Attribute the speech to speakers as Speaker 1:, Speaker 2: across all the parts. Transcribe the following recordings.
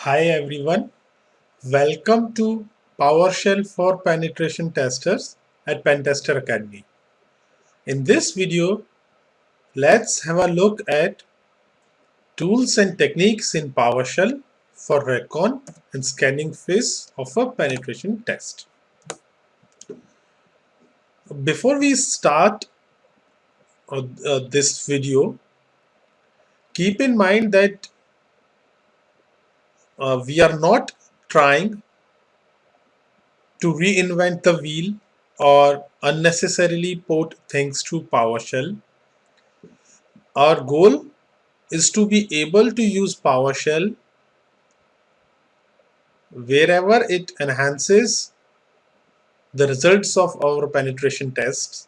Speaker 1: Hi everyone, welcome to PowerShell for Penetration Testers at Pentester Academy. In this video, let's have a look at tools and techniques in PowerShell for recon and scanning phase of a penetration test. Before we start this video, keep in mind that we are not trying to reinvent the wheel or unnecessarily port things to PowerShell. Our goal is to be able to use PowerShell wherever it enhances the results of our penetration tests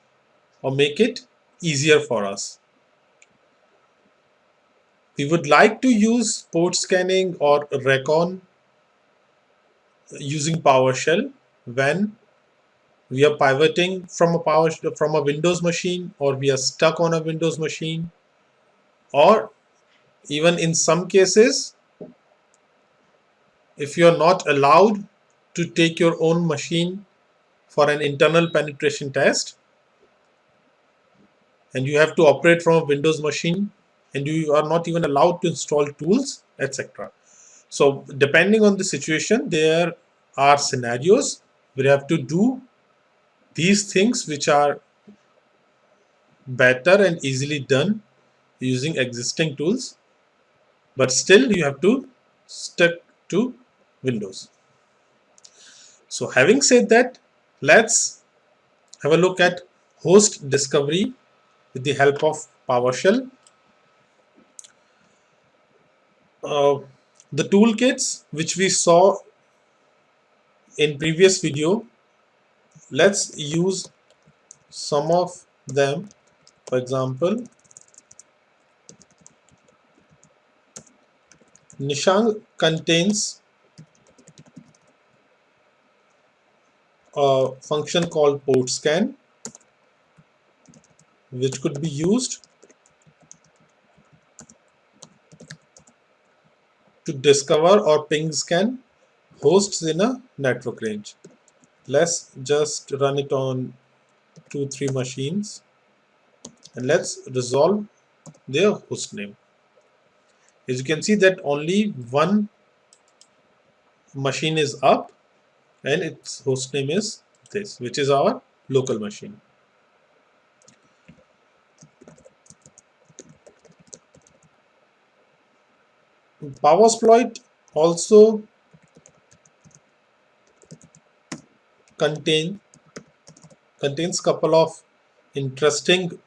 Speaker 1: or make it easier for us. We would like to use port scanning or recon using PowerShell when we are pivoting from a Windows machine, or we are stuck on a Windows machine, or even in some cases if you are not allowed to take your own machine for an internal penetration test and you have to operate from a Windows machine and you are not even allowed to install tools, etc. So depending on the situation, there are scenarios where you have to do these things which are better and easily done using existing tools, but still you have to stick to Windows. So having said that, let's have a look at host discovery with the help of PowerShell. The toolkits which we saw in previous video, let's use some of them. For example, Nishang contains a function called port scan, which could be used to discover or ping scan hosts in a network range. Let's just run it on 2-3 machines and let's resolve their host name. As you can see that only one machine is up and its host name is this, which is our local machine. PowerSploit also contains couple of interesting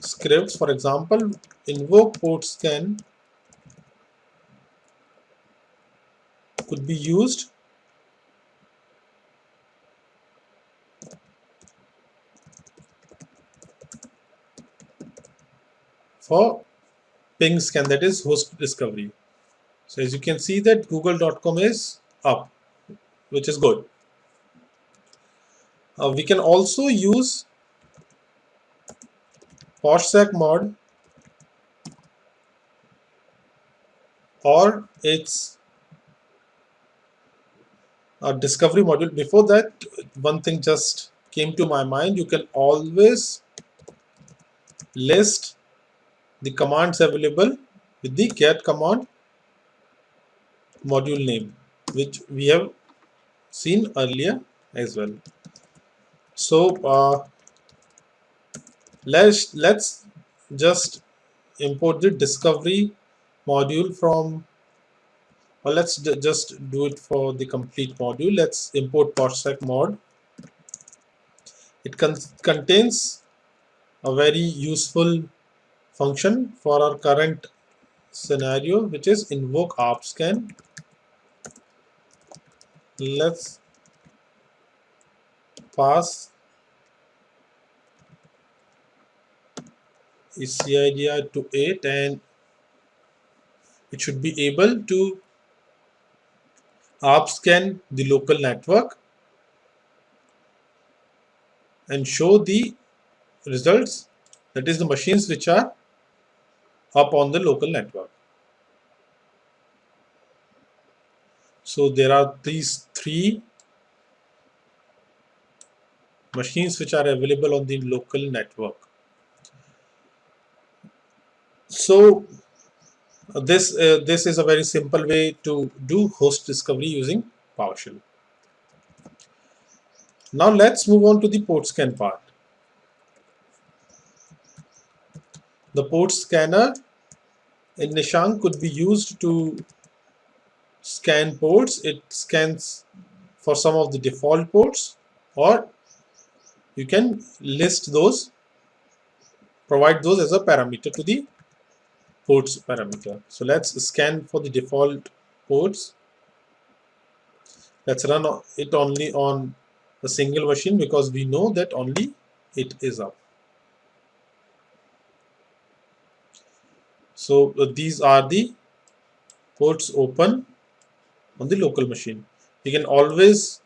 Speaker 1: scripts. For example, invoke port scan could be used for ping scan, that is host discovery. So as you can see that google.com is up, which is good. We can also use POSHSEC mod or its discovery module. Before that, one thing just came to my mind. You can always list the commands available with the get command module name, which we have seen earlier as well. So let's just import the discovery module from, or let's just do it for the complete module. Let's import POSHSEC mod. It contains a very useful function for our current scenario, which is invoke ARPScan. Let's pass ECIDR to 8 and it should be able to ARPScan the local network and show the results, that is the machines which are up on the local network. So there are these three machines which are available on the local network. So this is a very simple way to do host discovery using PowerShell. Now let's move on to the port scan part. The port scanner in Nishank could be used to scan ports. It scans for some of the default ports, or you can list those, provide those as a parameter to the ports parameter. So let's scan for the default ports. Let's run it only on a single machine because we know that only it is up. So these are the ports open on the local machine. You can always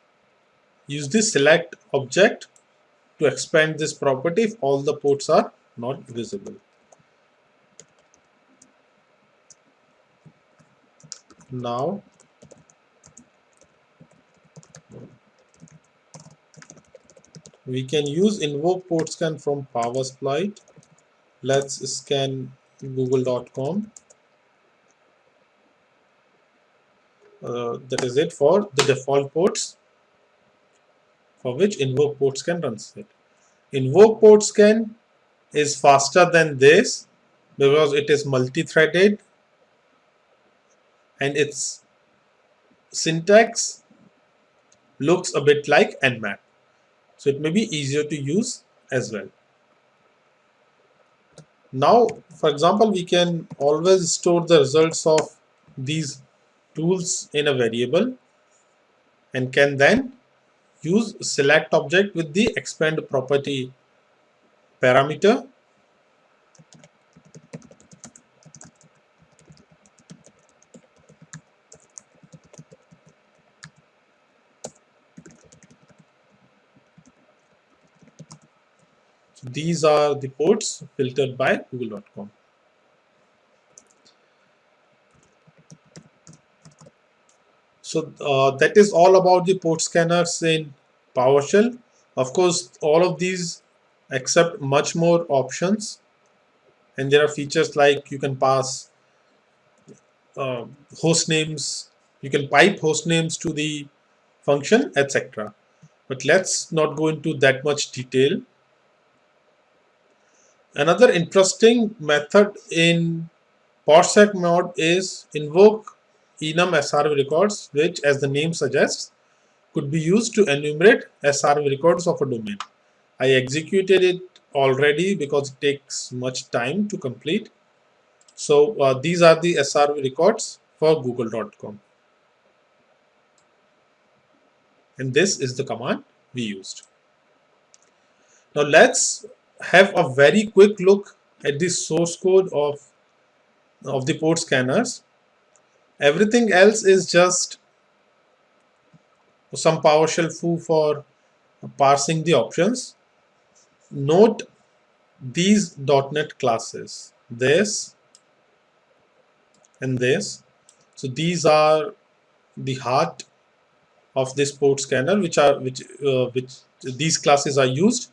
Speaker 1: use the select object to expand this property if all the ports are not visible. Now we can use invoke port scan from PowerSplite. Let's scan google.com. That is it for the default ports for which invoke port scan runs it. Invoke port scan is faster than this because it is multi-threaded and its syntax looks a bit like nmap. So it may be easier to use as well. Now, for example, we can always store the results of these tools in a variable and can then use select object with the expand property parameter. So these are the ports filtered by google.com. So that is all about the port scanners in PowerShell. Of course, all of these accept much more options, and there are features like you can pass host names, you can pipe host names to the function, etc. But let's not go into that much detail. Another interesting method in POSSEC mode is invoke enum SRV records, which, as the name suggests, could be used to enumerate SRV records of a domain. I executed it already because it takes much time to complete. So these are the SRV records for google.com. And this is the command we used. Now let's have a very quick look at the source code of the port scanners. Everything else is just some PowerShell foo for parsing the options. Note these .NET classes, this and this. So these are the heart of this port scanner, which these classes are used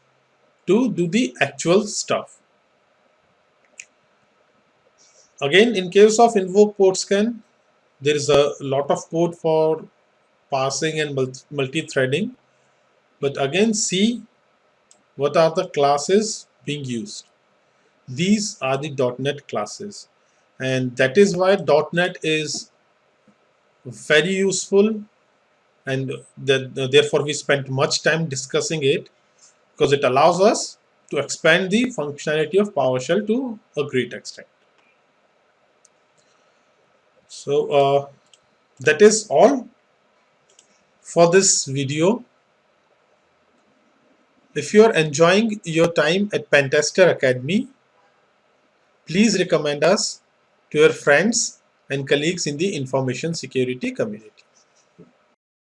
Speaker 1: to do the actual stuff. Again, in case of invoke port scan, there is a lot of code for parsing and multi-threading, but again, see what are the classes being used. These are the .NET classes, and that is why .NET is very useful, and therefore we spent much time discussing it because it allows us to expand the functionality of PowerShell to a great extent. So that is all for this video. If you are enjoying your time at Pentester Academy, please recommend us to your friends and colleagues in the information security community.